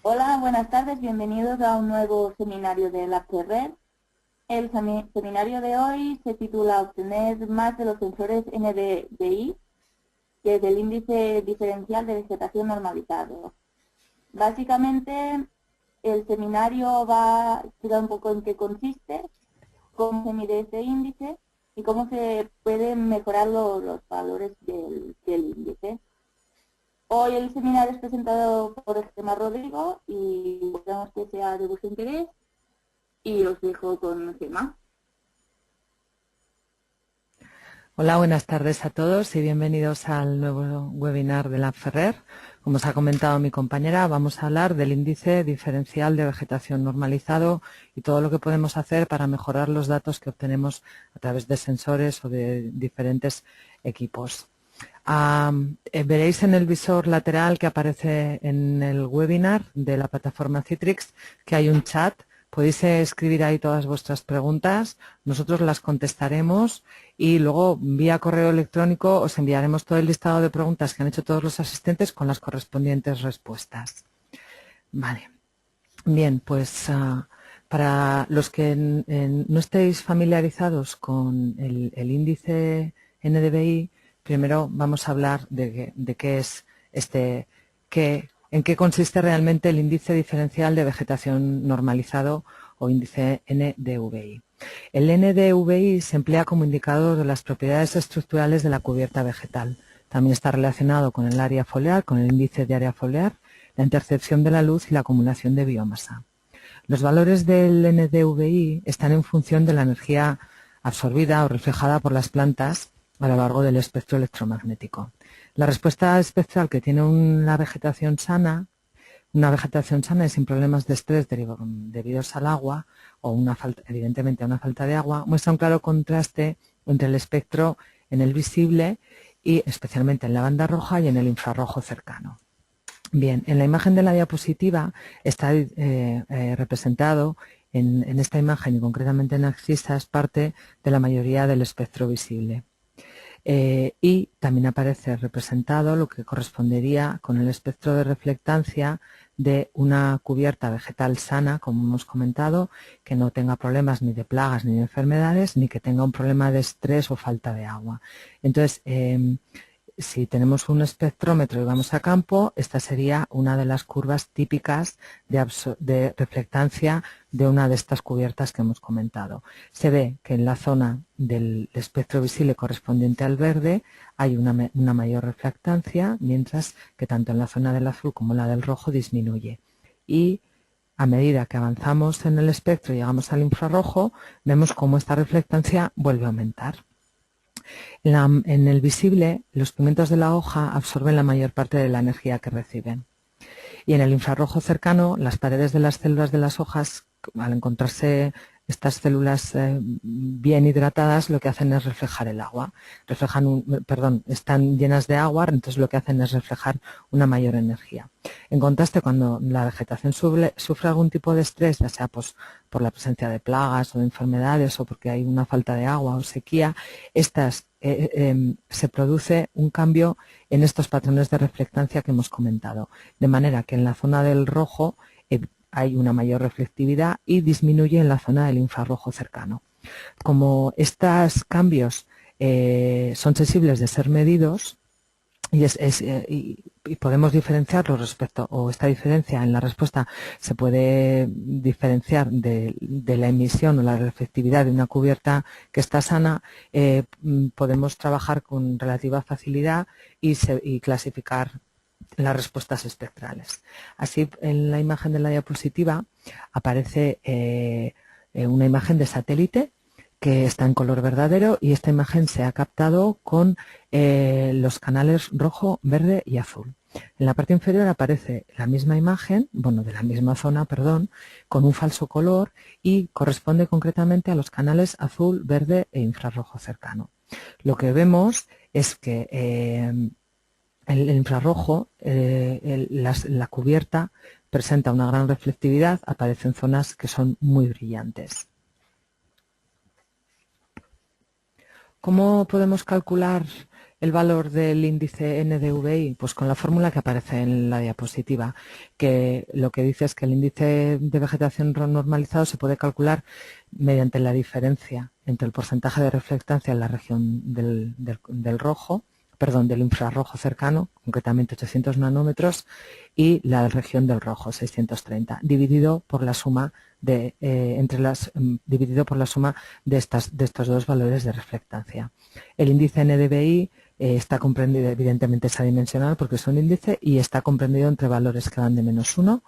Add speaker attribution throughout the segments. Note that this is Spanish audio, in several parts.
Speaker 1: Hola, buenas tardes, bienvenidos a un nuevo seminario de la Ferrer. El seminario de hoy se titula Obtener más de los sensores NDVI, que es el índice diferencial de vegetación normalizado. Básicamente, el seminario va a explicar un poco en qué consiste, cómo se mide este índice y cómo se pueden mejorar los valores del índice. Hoy el seminario es presentado por Gemma Rodrigo y esperamos que sea de vuestro interés y os dejo con Gemma.
Speaker 2: Hola, buenas tardes a todos y bienvenidos al nuevo webinar de la Ferrer. Como os ha comentado mi compañera, vamos a hablar del índice diferencial de vegetación normalizado y todo lo que podemos hacer para mejorar los datos que obtenemos a través de sensores o de diferentes equipos. Veréis en el visor lateral que aparece en el webinar de la plataforma Citrix que hay un chat. Podéis escribir ahí todas vuestras preguntas, nosotros las contestaremos y luego vía correo electrónico os enviaremos todo el listado de preguntas que han hecho todos los asistentes con las correspondientes respuestas. Vale. Bien, pues para los que no estéis familiarizados con el índice NDVI, primero vamos a hablar de qué es en qué consiste realmente el índice diferencial de vegetación normalizado o índice NDVI. El NDVI se emplea como indicador de las propiedades estructurales de la cubierta vegetal. También está relacionado con el área foliar, con el índice de área foliar, la intercepción de la luz y la acumulación de biomasa. Los valores del NDVI están en función de la energía absorbida o reflejada por las plantas a lo largo del espectro electromagnético. La respuesta espectral que tiene una vegetación sana y sin problemas de estrés debidos al agua o evidentemente a una falta de agua, muestra un claro contraste entre el espectro en el visible y especialmente en la banda roja y en el infrarrojo cercano. Bien, en la imagen de la diapositiva está representado en esta imagen y concretamente en axisas parte de la mayoría del espectro visible. Y también aparece representado lo que correspondería con el espectro de reflectancia de una cubierta vegetal sana, como hemos comentado, que no tenga problemas ni de plagas ni de enfermedades, ni que tenga un problema de estrés o falta de agua. Entonces, si tenemos un espectrómetro y vamos a campo, esta sería una de las curvas típicas de reflectancia de una de estas cubiertas que hemos comentado. Se ve que en la zona del espectro visible correspondiente al verde hay una mayor reflectancia, mientras que tanto en la zona del azul como la del rojo disminuye. Y a medida que avanzamos en el espectro y llegamos al infrarrojo, vemos cómo esta reflectancia vuelve a aumentar. En el visible, los pigmentos de la hoja absorben la mayor parte de la energía que reciben. Y en el infrarrojo cercano, las paredes de las células de las hojas, al encontrarse estas células bien hidratadas, lo que hacen es reflejar el agua. Están llenas de agua, entonces lo que hacen es reflejar una mayor energía. En contraste, cuando la vegetación sufre algún tipo de estrés, ya sea pues, por la presencia de plagas o de enfermedades o porque hay una falta de agua o sequía, se produce un cambio en estos patrones de reflectancia que hemos comentado, de manera que en la zona del rojo hay una mayor reflectividad y disminuye en la zona del infrarrojo cercano. Como estos cambios son sensibles de ser medidos y podemos diferenciarlo o esta diferencia en la respuesta se puede diferenciar de la emisión o la reflectividad de una cubierta que está sana, podemos trabajar con relativa facilidad y clasificar las respuestas espectrales. Así, en la imagen de la diapositiva aparece una imagen de satélite que está en color verdadero y esta imagen se ha captado con los canales rojo, verde y azul. En la parte inferior aparece la misma imagen, de la misma zona, perdón, con un falso color y corresponde concretamente a los canales azul, verde e infrarrojo cercano. Lo que vemos es que el infrarrojo, la cubierta presenta una gran reflectividad, aparecen zonas que son muy brillantes. ¿Cómo podemos calcular el valor del índice NDVI? Pues con la fórmula que aparece en la diapositiva, que lo que dice es que el índice de vegetación normalizado se puede calcular mediante la diferencia entre el porcentaje de reflectancia en la región del rojo, perdón, del infrarrojo cercano, concretamente 800 nanómetros, y la región del rojo, 630, dividido por la suma de estos dos valores de reflectancia. El índice NDVI está comprendido, evidentemente es adimensional porque es un índice, y está comprendido entre valores que van de -1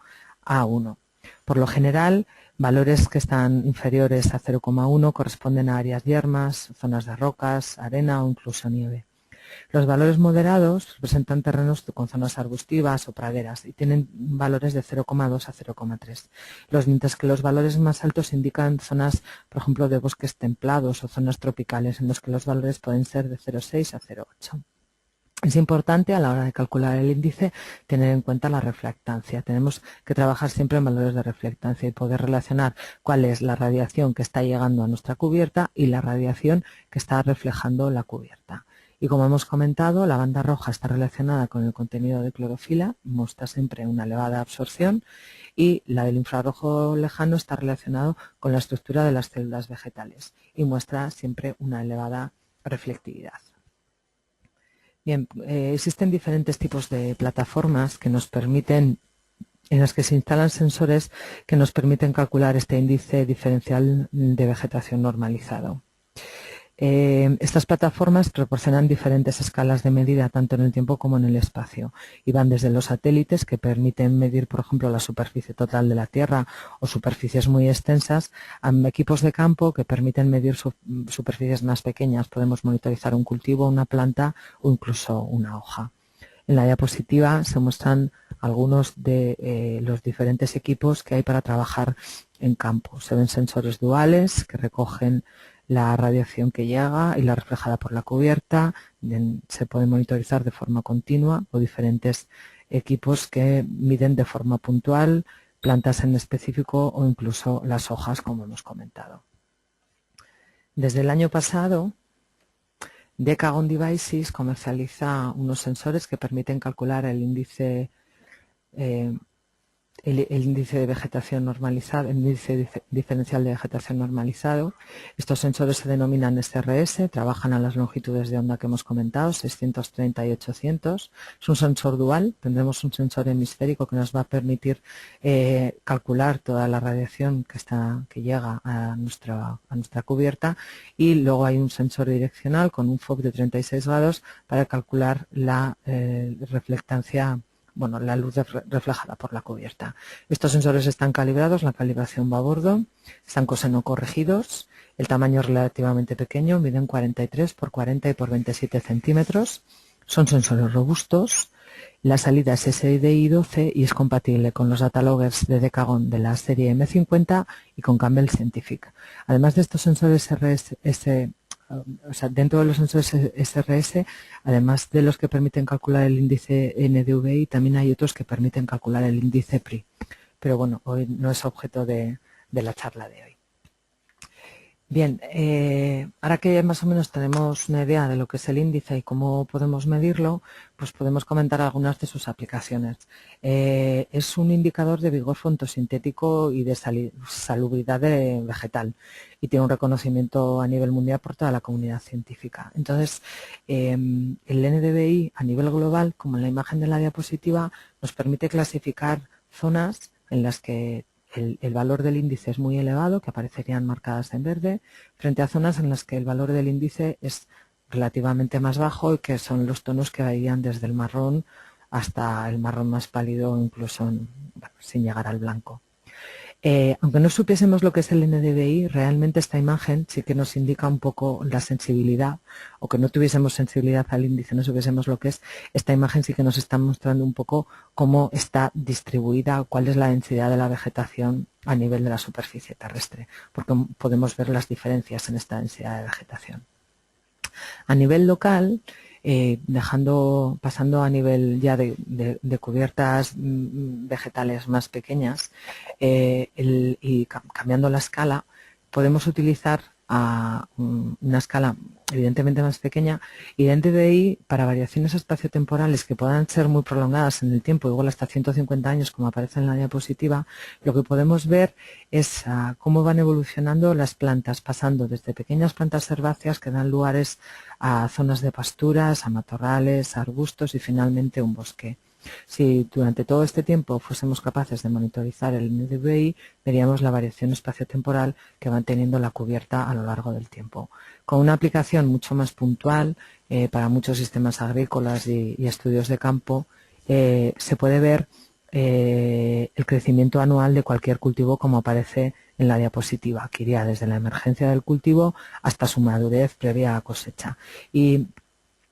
Speaker 2: a 1. Por lo general, valores que están inferiores a 0,1 corresponden a áreas yermas, zonas de rocas, arena o incluso nieve. Los valores moderados representan terrenos con zonas arbustivas o praderas y tienen valores de 0,2 a 0,3. Mientras que los valores más altos indican zonas, por ejemplo, de bosques templados o zonas tropicales, en los que los valores pueden ser de 0,6 a 0,8. Es importante a la hora de calcular el índice tener en cuenta la reflectancia. Tenemos que trabajar siempre en valores de reflectancia y poder relacionar cuál es la radiación que está llegando a nuestra cubierta y la radiación que está reflejando la cubierta. Y como hemos comentado, la banda roja está relacionada con el contenido de clorofila, muestra siempre una elevada absorción, y la del infrarrojo lejano está relacionado con la estructura de las células vegetales y muestra siempre una elevada reflectividad. Bien, existen diferentes tipos de plataformas que nos permiten, en las que se instalan sensores que nos permiten calcular este índice diferencial de vegetación normalizado. Estas plataformas proporcionan diferentes escalas de medida tanto en el tiempo como en el espacio y van desde los satélites, que permiten medir, por ejemplo, la superficie total de la Tierra o superficies muy extensas, a equipos de campo que permiten medir superficies más pequeñas. Podemos monitorizar un cultivo, una planta o incluso una hoja. En la diapositiva se muestran algunos de los diferentes equipos que hay para trabajar en campo. Se ven sensores duales que recogen la radiación que llega y la reflejada por la cubierta. Se puede monitorizar de forma continua, o diferentes equipos que miden de forma puntual plantas en específico o incluso las hojas, como hemos comentado. Desde el año pasado, Decagon Devices comercializa unos sensores que permiten calcular el índice de vegetación normalizado, el índice diferencial de vegetación normalizado. Estos sensores se denominan SRS, trabajan a las longitudes de onda que hemos comentado, 630 y 800. Es un sensor dual, tendremos un sensor hemisférico que nos va a permitir calcular toda la radiación que llega a nuestra cubierta, y luego hay un sensor direccional con un foco de 36 grados para calcular la reflectancia, la luz reflejada por la cubierta. Estos sensores están calibrados, la calibración va a bordo, están coseno corregidos, el tamaño es relativamente pequeño, miden 43 por 40 y por 27 centímetros, son sensores robustos, la salida es SDI 12 y es compatible con los data loggers de Decagon de la serie M50 y con Campbell Scientific. Además de estos sensores dentro de los sensores SRS, además de los que permiten calcular el índice NDVI, también hay otros que permiten calcular el índice PRI. Pero bueno, hoy no es objeto de la charla de hoy. Bien, ahora que más o menos tenemos una idea de lo que es el índice y cómo podemos medirlo, pues podemos comentar algunas de sus aplicaciones. Es un indicador de vigor fotosintético y de salubridad vegetal, y tiene un reconocimiento a nivel mundial por toda la comunidad científica. Entonces, el NDVI a nivel global, como en la imagen de la diapositiva, nos permite clasificar zonas en las que el valor del índice es muy elevado, que aparecerían marcadas en verde, frente a zonas en las que el valor del índice es relativamente más bajo, y que son los tonos que varían desde el marrón hasta el marrón más pálido, incluso sin llegar al blanco. Aunque no supiésemos lo que es el NDVI, realmente esta imagen sí que nos indica un poco la sensibilidad, o que no tuviésemos sensibilidad al índice, no supiésemos lo que es, esta imagen sí que nos está mostrando un poco cómo está distribuida, cuál es la densidad de la vegetación a nivel de la superficie terrestre, porque podemos ver las diferencias en esta densidad de vegetación. A nivel local, pasando a nivel ya de cubiertas vegetales más pequeñas, y cambiando la escala, podemos utilizar una escala evidentemente más pequeña, y el NDVI, para variaciones espaciotemporales que puedan ser muy prolongadas en el tiempo, igual hasta 150 años, como aparece en la diapositiva, lo que podemos ver es cómo van evolucionando las plantas, pasando desde pequeñas plantas herbáceas que dan lugares a zonas de pasturas, a matorrales, a arbustos y finalmente un bosque. Si durante todo este tiempo fuésemos capaces de monitorizar el NDVI, veríamos la variación espaciotemporal que van teniendo la cubierta a lo largo del tiempo. Con una aplicación mucho más puntual para muchos sistemas agrícolas y estudios de campo, se puede ver el crecimiento anual de cualquier cultivo como aparece en la diapositiva, que iría desde la emergencia del cultivo hasta su madurez previa a cosecha. Y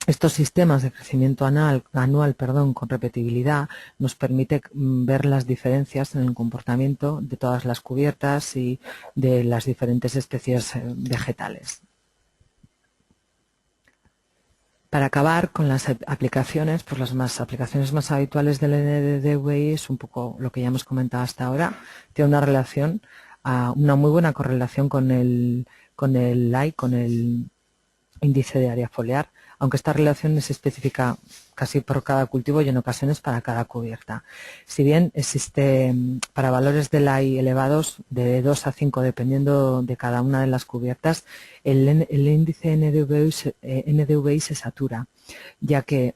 Speaker 2: estos sistemas de crecimiento anual con repetibilidad nos permite ver las diferencias en el comportamiento de todas las cubiertas y de las diferentes especies vegetales. Para acabar con las aplicaciones, pues las aplicaciones más habituales del NDVI es un poco lo que ya hemos comentado hasta ahora. Tiene una relación, una muy buena correlación con el LAI, con el índice de área foliar, aunque esta relación es específica casi por cada cultivo y en ocasiones para cada cubierta. Si bien existe para valores de LAI elevados de 2 a 5 dependiendo de cada una de las cubiertas, el índice NDVI se satura, ya que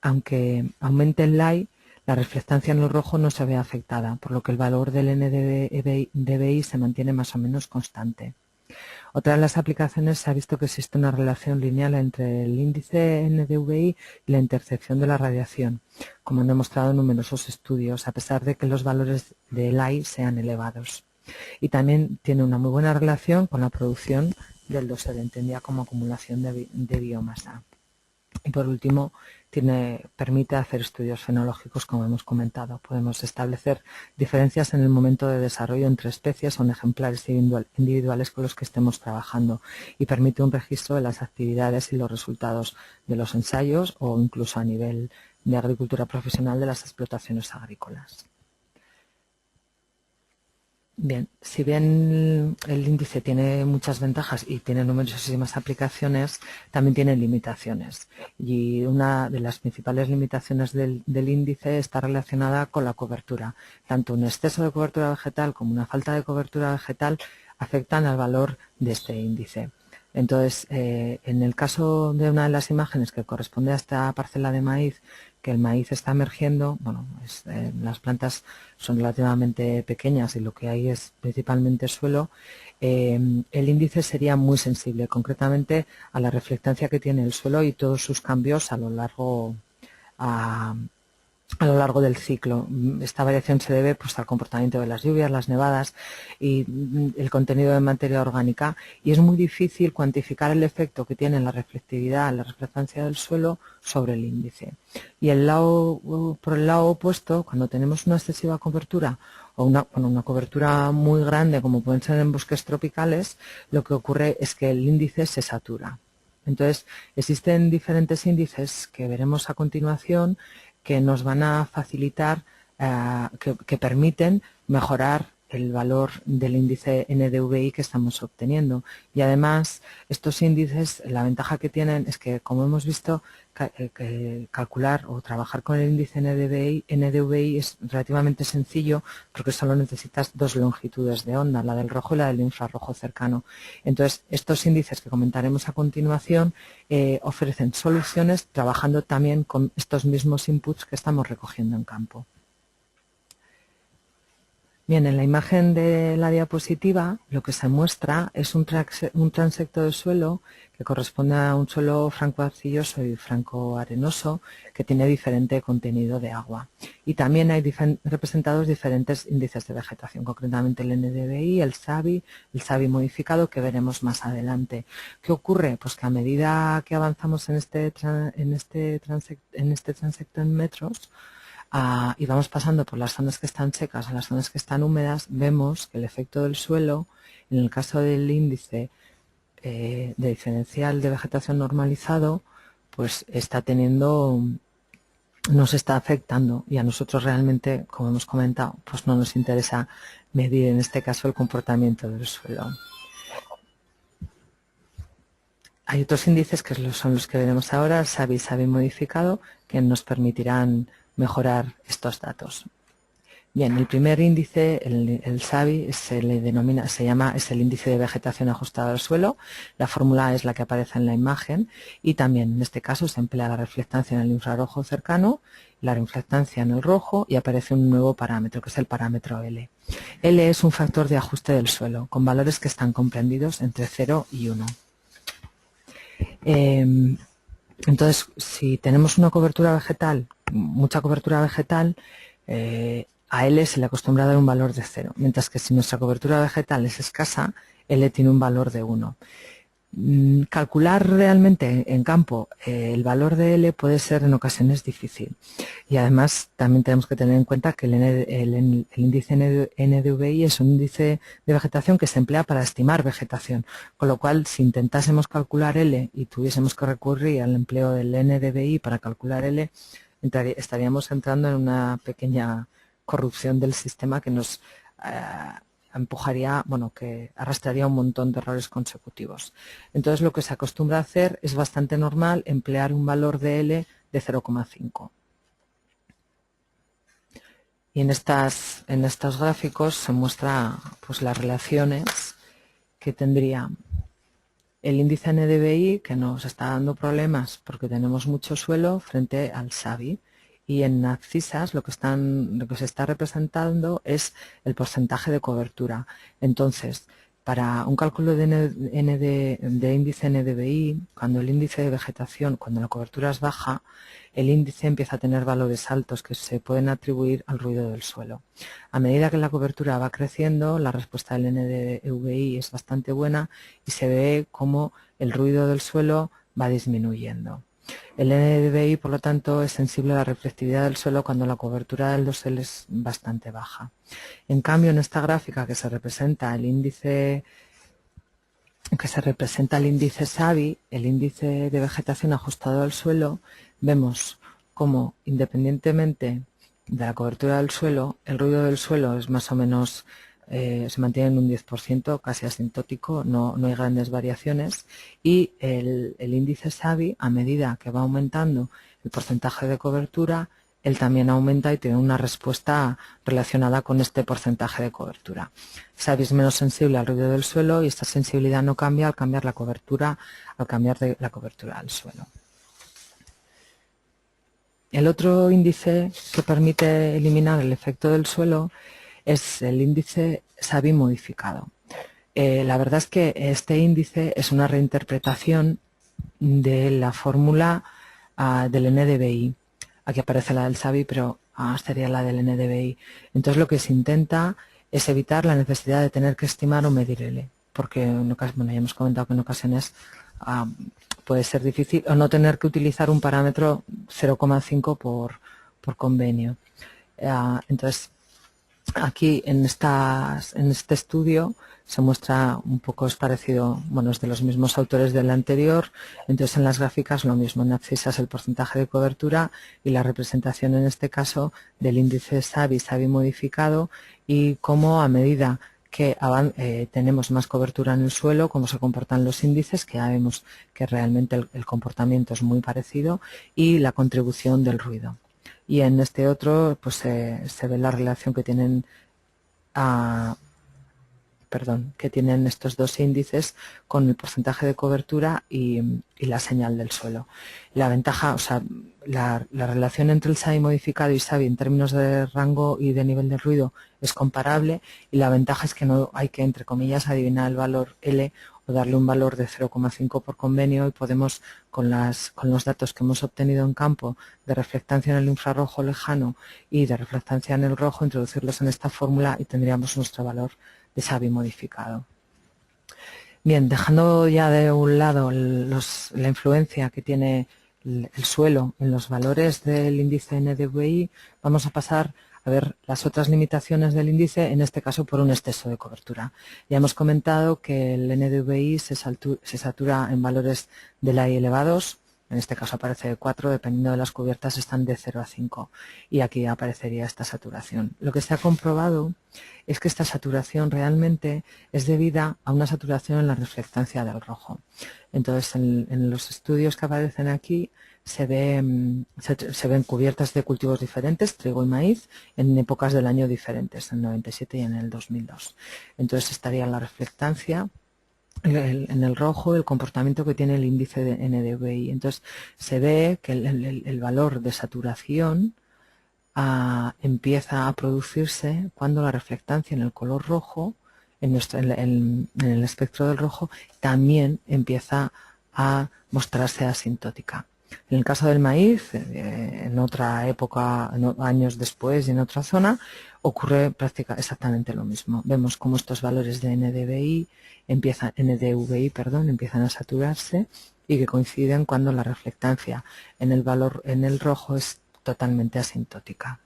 Speaker 2: aunque aumente el LAI, la reflectancia en el rojo no se ve afectada, por lo que el valor del NDVI se mantiene más o menos constante. Otra de las aplicaciones se ha visto que existe una relación lineal entre el índice NDVI y la intercepción de la radiación, como han demostrado numerosos estudios, a pesar de que los valores de LAI sean elevados. Y también tiene una muy buena relación con la producción del dosel, entendida como acumulación de biomasa. Y por último, permite hacer estudios fenológicos, como hemos comentado. Podemos establecer diferencias en el momento de desarrollo entre especies o en ejemplares individuales con los que estemos trabajando y permite un registro de las actividades y los resultados de los ensayos o incluso a nivel de agricultura profesional de las explotaciones agrícolas. Bien, si bien el índice tiene muchas ventajas y tiene numerosísimas aplicaciones, también tiene limitaciones. Y una de las principales limitaciones del índice está relacionada con la cobertura. Tanto un exceso de cobertura vegetal como una falta de cobertura vegetal afectan al valor de este índice. Entonces, en el caso de una de las imágenes que corresponde a esta parcela de maíz, que el maíz está emergiendo, bueno, las plantas son relativamente pequeñas y lo que hay es principalmente suelo, el índice sería muy sensible, concretamente a la reflectancia que tiene el suelo y todos sus cambios a lo largo del ciclo. Esta variación se debe pues, al comportamiento de las lluvias, las nevadas y el contenido de materia orgánica, y es muy difícil cuantificar el efecto que tiene la reflectividad, la reflectancia del suelo sobre el índice. Y por el lado opuesto, cuando tenemos una excesiva cobertura o una cobertura muy grande, como pueden ser en bosques tropicales, lo que ocurre es que el índice se satura. Entonces, existen diferentes índices que veremos a continuación que nos van a facilitar, que permiten mejorar el valor del índice NDVI que estamos obteniendo. Y además, estos índices, la ventaja que tienen es que, como hemos visto, calcular o trabajar con el índice NDVI es relativamente sencillo porque solo necesitas dos longitudes de onda, la del rojo y la del infrarrojo cercano. Entonces, estos índices que comentaremos a continuación ofrecen soluciones trabajando también con estos mismos inputs que estamos recogiendo en campo. Bien, en la imagen de la diapositiva lo que se muestra es un transecto de suelo que corresponde a un suelo franco-arcilloso y franco-arenoso que tiene diferente contenido de agua. Y también hay representados diferentes índices de vegetación, concretamente el NDVI, el SABI modificado que veremos más adelante. ¿Qué ocurre? Pues que a medida que avanzamos en este transecto en metros, y vamos pasando por las zonas que están secas a las zonas que están húmedas, vemos que el efecto del suelo, en el caso del índice de diferencial de vegetación normalizado, pues nos está afectando, y a nosotros realmente, como hemos comentado, pues no nos interesa medir en este caso el comportamiento del suelo. Hay otros índices que son los que veremos ahora, el SABI y SABI modificado, que nos permitirán mejorar estos datos. Bien, el primer índice, el SABI, es el índice de vegetación ajustado al suelo. La fórmula es la que aparece en la imagen y también en este caso se emplea la reflectancia en el infrarrojo cercano, la reflectancia en el rojo y aparece un nuevo parámetro que es el parámetro L. L es un factor de ajuste del suelo con valores que están comprendidos entre 0 y 1. Entonces, si tenemos una cobertura vegetal, mucha cobertura vegetal, a L se le acostumbra a dar un valor de 0, mientras que si nuestra cobertura vegetal es escasa, L tiene un valor de 1. Calcular realmente en campo el valor de L puede ser en ocasiones difícil y además también tenemos que tener en cuenta que el índice NDVI es un índice de vegetación que se emplea para estimar vegetación, con lo cual si intentásemos calcular L y tuviésemos que recurrir al empleo del NDVI para calcular L, estaríamos entrando en una pequeña corrupción del sistema que nos empujaría, que arrastraría un montón de errores consecutivos. Entonces lo que se acostumbra a hacer es bastante normal emplear un valor de L de 0,5. Y en estos gráficos se muestra pues las relaciones que tendría el índice NDVI, que nos está dando problemas porque tenemos mucho suelo, frente al SABI. Y en abscisas lo que se está representando es el porcentaje de cobertura. Entonces, para un cálculo de índice NDVI, cuando el índice de vegetación, cuando la cobertura es baja, el índice empieza a tener valores altos que se pueden atribuir al ruido del suelo. A medida que la cobertura va creciendo, la respuesta del NDVI es bastante buena y se ve cómo el ruido del suelo va disminuyendo. El NDVI, por lo tanto, es sensible a la reflectividad del suelo cuando la cobertura del dosel es bastante baja. En cambio, en esta gráfica que se representa el índice SABI, el índice de vegetación ajustado al suelo, vemos cómo, independientemente de la cobertura del suelo, el ruido del suelo es más o menos se mantiene en un 10%, casi asintótico, no hay grandes variaciones, y el índice SABI, a medida que va aumentando el porcentaje de cobertura, él también aumenta y tiene una respuesta relacionada con este porcentaje de cobertura. SABI es menos sensible al ruido del suelo y esta sensibilidad no cambia al cambiar la cobertura, al suelo. El otro índice que permite eliminar el efecto del suelo es el índice SABI modificado. La verdad es que este índice es una reinterpretación de la fórmula del NDVI. Aquí aparece la del SABI, pero sería la del NDVI. Entonces lo que se intenta es evitar la necesidad de tener que estimar o medir L, porque ya hemos comentado que en ocasiones puede ser difícil o no tener que utilizar un parámetro 0,5 por convenio. Entonces, aquí en este estudio se muestra un poco, es parecido, es de los mismos autores del anterior. Entonces en las gráficas lo mismo, en abscisas el porcentaje de cobertura y la representación en este caso del índice SABI modificado y cómo a medida que tenemos más cobertura en el suelo, cómo se comportan los índices, que ya vemos que realmente el comportamiento es muy parecido, y la contribución del ruido. Y en este otro pues se ve la relación que tienen estos dos índices con el porcentaje de cobertura y la señal del suelo. La ventaja, la relación entre el SABI modificado y SABI en términos de rango y de nivel de ruido es comparable, y la ventaja es que no hay que, entre comillas, adivinar el valor L o darle un valor de 0,5 por convenio, y podemos, con los datos que hemos obtenido en campo de reflectancia en el infrarrojo lejano y de reflectancia en el rojo, introducirlos en esta fórmula y tendríamos nuestro valor de SABI modificado. Bien, dejando ya de un lado la influencia que tiene el suelo en los valores del índice NDVI, vamos a pasar a ver las otras limitaciones del índice, en este caso por un exceso de cobertura. Ya hemos comentado que el NDVI se satura en valores de Ley elevados, En este caso aparece de 4, dependiendo de las cubiertas están de 0 a 5 y aquí aparecería esta saturación. Lo que se ha comprobado es que esta saturación realmente es debida a una saturación en la reflectancia del rojo. Entonces, en los estudios que aparecen aquí se ven cubiertas de cultivos diferentes, trigo y maíz, en épocas del año diferentes, en el 97 y en el 2002. Entonces estaría la reflectancia en el rojo, el comportamiento que tiene el índice de NDVI. Entonces se ve que el valor de saturación empieza a producirse cuando la reflectancia en el color rojo, en el espectro del rojo, también empieza a mostrarse asintótica. En el caso del maíz, en otra época, años después y en otra zona, ocurre prácticamente exactamente lo mismo. Vemos cómo estos valores de NDVI empiezan a saturarse y que coinciden cuando la reflectancia en el rojo es totalmente asintótica.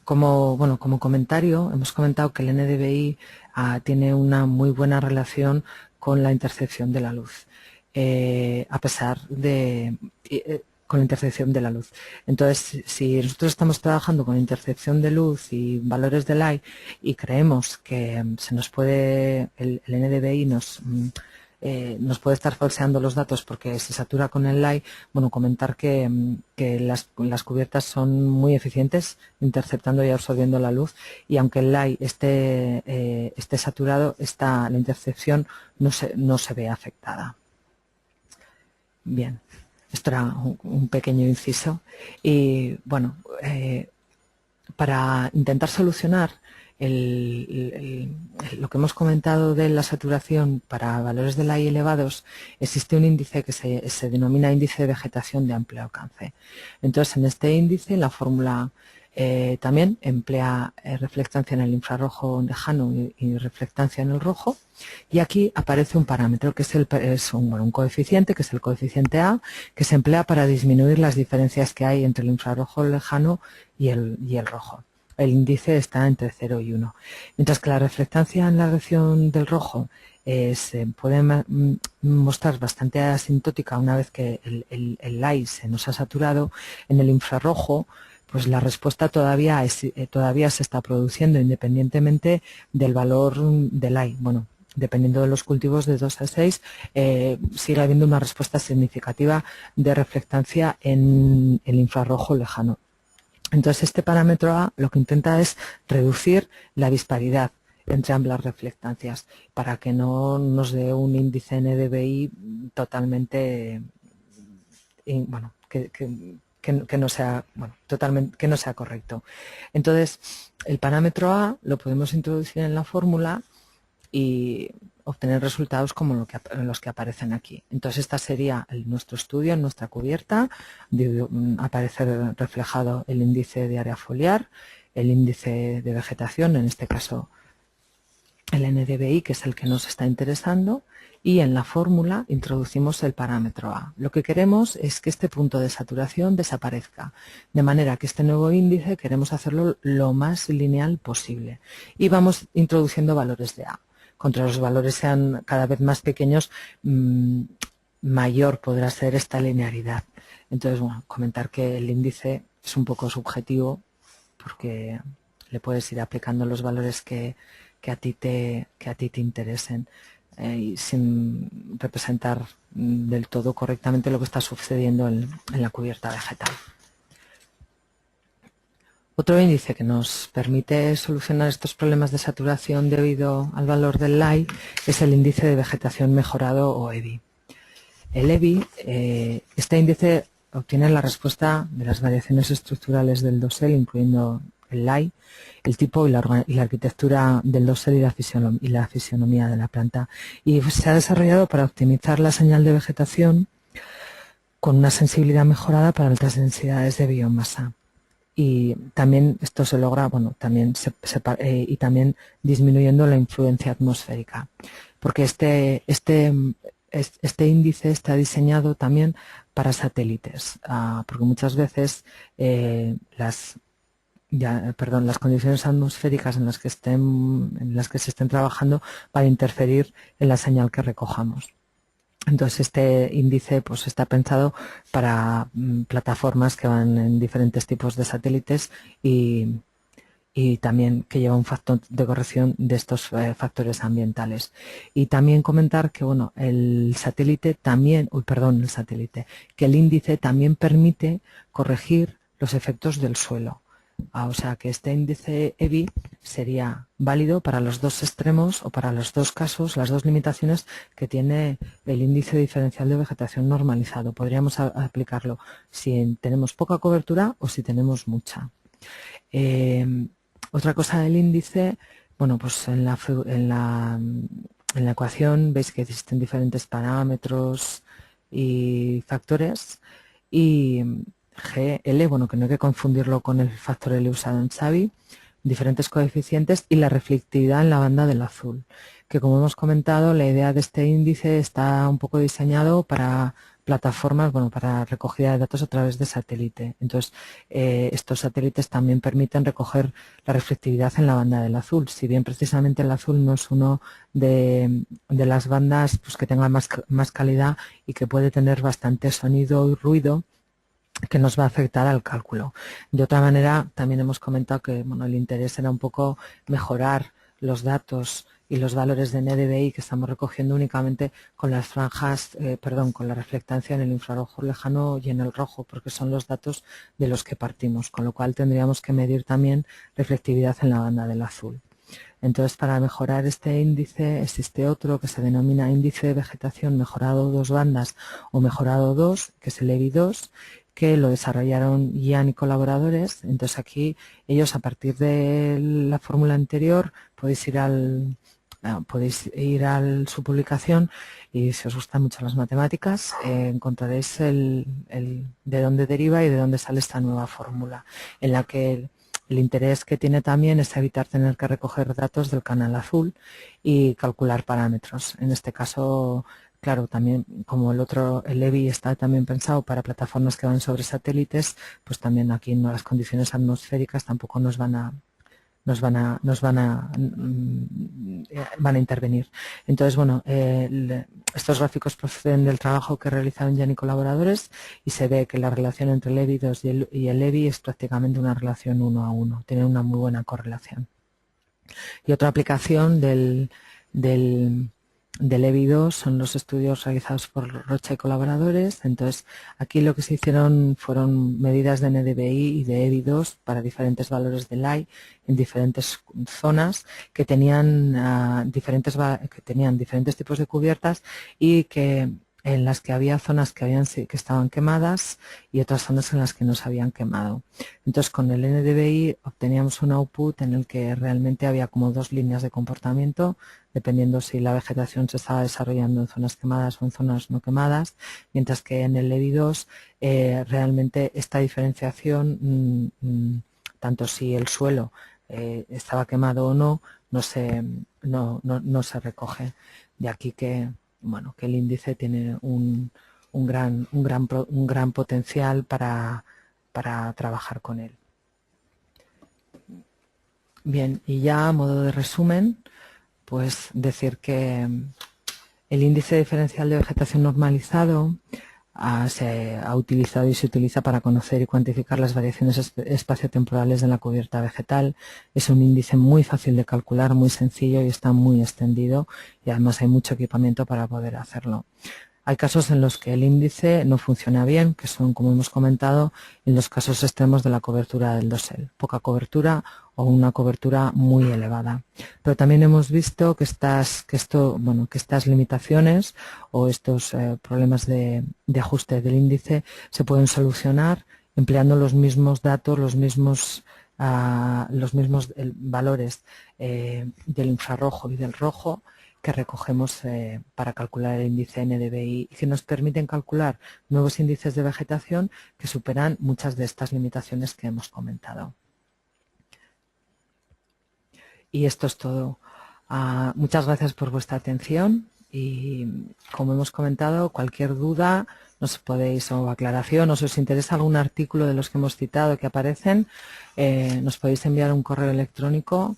Speaker 2: Como comentario, hemos comentado que el NDVI tiene una muy buena relación con la intercepción de la luz, con la intercepción de la luz. Entonces, si nosotros estamos trabajando con intercepción de luz y valores de Light y creemos que se nos puede, el NDVI nos puede estar falseando los datos porque se satura con el Light, bueno, comentar que las cubiertas son muy eficientes interceptando y absorbiendo la luz, y aunque el Light esté saturado, la intercepción no se ve afectada. Bien, esto era un pequeño inciso. Y bueno, para intentar solucionar lo que hemos comentado de la saturación para valores de Light elevados, existe un índice que se denomina índice de vegetación de amplio alcance. Entonces, en este índice, la fórmula también emplea reflectancia en el infrarrojo lejano y reflectancia en el rojo, y aquí aparece un parámetro que es un coeficiente, que es el coeficiente A, que se emplea para disminuir las diferencias que hay entre el infrarrojo lejano y el rojo. El índice está entre 0 y 1. Mientras que la reflectancia en la región del rojo se puede mostrar bastante asintótica una vez que el Light se nos ha saturado, en el infrarrojo pues la respuesta todavía se está produciendo independientemente del valor del Light. Bueno, dependiendo de los cultivos de 2 a 6, sigue habiendo una respuesta significativa de reflectancia en el infrarrojo lejano. Entonces, este parámetro A lo que intenta es reducir la disparidad entre ambas reflectancias para que no nos dé un índice NDVI totalmente, bueno, que no sea, bueno, totalmente, que no sea correcto. Entonces, el parámetro A lo podemos introducir en la fórmula y obtener resultados como los que aparecen aquí. Entonces, esta sería nuestro estudio en nuestra cubierta. Aparece reflejado el índice de área foliar, el índice de vegetación, en este caso el NDVI, que es el que nos está interesando, y en la fórmula introducimos el parámetro A. Lo que queremos es que este punto de saturación desaparezca, de manera que este nuevo índice queremos hacerlo lo más lineal posible. Y vamos introduciendo valores de A. Contra los valores sean cada vez más pequeños, mayor podrá ser esta linearidad. Entonces, bueno, comentar que el índice es un poco subjetivo porque le puedes ir aplicando los valores que a ti te interesen y sin representar del todo correctamente lo que está sucediendo en la cubierta vegetal. Otro índice que nos permite solucionar estos problemas de saturación debido al valor del Light es el índice de vegetación mejorado o EVI. El EVI, este índice obtiene la respuesta de las variaciones estructurales del dosel, incluyendo el Light, el tipo y la arquitectura del dosel y la fisionomía de la planta. Y se ha desarrollado para optimizar la señal de vegetación con una sensibilidad mejorada para altas densidades de biomasa. Y también esto se logra, bueno, también y también disminuyendo la influencia atmosférica, porque este índice está diseñado también para satélites, porque muchas veces las condiciones atmosféricas en las que se estén trabajando van a interferir en la señal que recojamos. Entonces este índice pues está pensado para plataformas que van en diferentes tipos de satélites y también que lleva un factor de corrección de estos factores ambientales. Y también comentar que bueno, que el índice también permite corregir los efectos del suelo. O sea que este índice EBI sería válido para los dos extremos o para los dos casos, las dos limitaciones que tiene el índice diferencial de vegetación normalizado. Podríamos aplicarlo si tenemos poca cobertura o si tenemos mucha. Otra cosa del índice, bueno, pues en la ecuación veis que existen diferentes parámetros y factores y GL, bueno, que no hay que confundirlo con el factor L usado en Xavi, diferentes coeficientes y la reflectividad en la banda del azul, que como hemos comentado, la idea de este índice está un poco diseñado para plataformas, bueno, para recogida de datos a través de satélite. Entonces, estos satélites también permiten recoger la reflectividad en la banda del azul. Si bien precisamente el azul no es uno de las bandas pues, que tenga más calidad y que puede tener bastante sonido y ruido, que nos va a afectar al cálculo. De otra manera, también hemos comentado que bueno, el interés era un poco mejorar los datos y los valores de NDVI que estamos recogiendo únicamente con las franjas, con la reflectancia en el infrarrojo lejano y en el rojo, porque son los datos de los que partimos, con lo cual tendríamos que medir también reflectividad en la banda del azul. Entonces, para mejorar este índice, existe otro que se denomina índice de vegetación mejorado 2 bandas o mejorado 2, que es el EBI2, que lo desarrollaron Ian y colaboradores. Entonces aquí ellos, a partir de la fórmula anterior, podéis ir a su publicación y si os gustan mucho las matemáticas encontraréis de dónde deriva y de dónde sale esta nueva fórmula, en la que el interés que tiene también es evitar tener que recoger datos del canal azul y calcular parámetros. En este caso, claro, también como el EBI está también pensado para plataformas que van sobre satélites, pues también aquí las condiciones atmosféricas tampoco van a intervenir. Entonces, bueno, estos gráficos proceden del trabajo que realizaron Jan y colaboradores y se ve que la relación entre el EBI2 y el EBI es prácticamente una relación 1 a 1, tienen una muy buena correlación. Y otra aplicación del EBI2 son los estudios realizados por Rocha y colaboradores. Entonces, aquí lo que se hicieron fueron medidas de NDVI y de EBI2 para diferentes valores de LAI en diferentes zonas que tenían diferentes tipos de cubiertas y en las que había zonas que estaban quemadas y otras zonas en las que no se habían quemado. Entonces, con el NDVI obteníamos un output en el que realmente había como dos líneas de comportamiento, dependiendo si la vegetación se estaba desarrollando en zonas quemadas o en zonas no quemadas, mientras que en el EBI2 realmente esta diferenciación, tanto si el suelo estaba quemado o no, no se recoge. De aquí que el índice tiene un gran potencial para trabajar con él. Bien, y ya a modo de resumen, pues decir que el índice diferencial de vegetación normalizado se ha utilizado y se utiliza para conocer y cuantificar las variaciones espaciotemporales de la cubierta vegetal. Es un índice muy fácil de calcular, muy sencillo y está muy extendido y además hay mucho equipamiento para poder hacerlo. Hay casos en los que el índice no funciona bien, que son, como hemos comentado, en los casos extremos de la cobertura del dosel, poca cobertura o una cobertura muy elevada. Pero también hemos visto que estas limitaciones o estos problemas de ajuste del índice se pueden solucionar empleando los mismos datos, los mismos valores del infrarrojo y del rojo que recogemos para calcular el índice NDVI y que nos permiten calcular nuevos índices de vegetación que superan muchas de estas limitaciones que hemos comentado. Y esto es todo. Muchas gracias por vuestra atención y, como hemos comentado, cualquier duda nos podéis, o aclaración, o si os interesa algún artículo de los que hemos citado que aparecen, nos podéis enviar un correo electrónico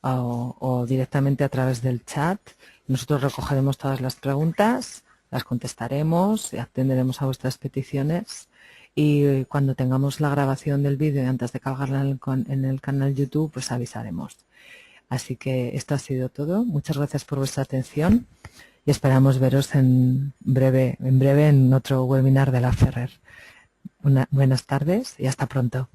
Speaker 2: o directamente a través del chat. Nosotros recogeremos todas las preguntas, las contestaremos y atenderemos a vuestras peticiones. Y cuando tengamos la grabación del vídeo y antes de cargarla en el canal YouTube, pues avisaremos. Así que esto ha sido todo. Muchas gracias por vuestra atención y esperamos veros en breve en otro webinar de la Ferrer. Buenas tardes y hasta pronto.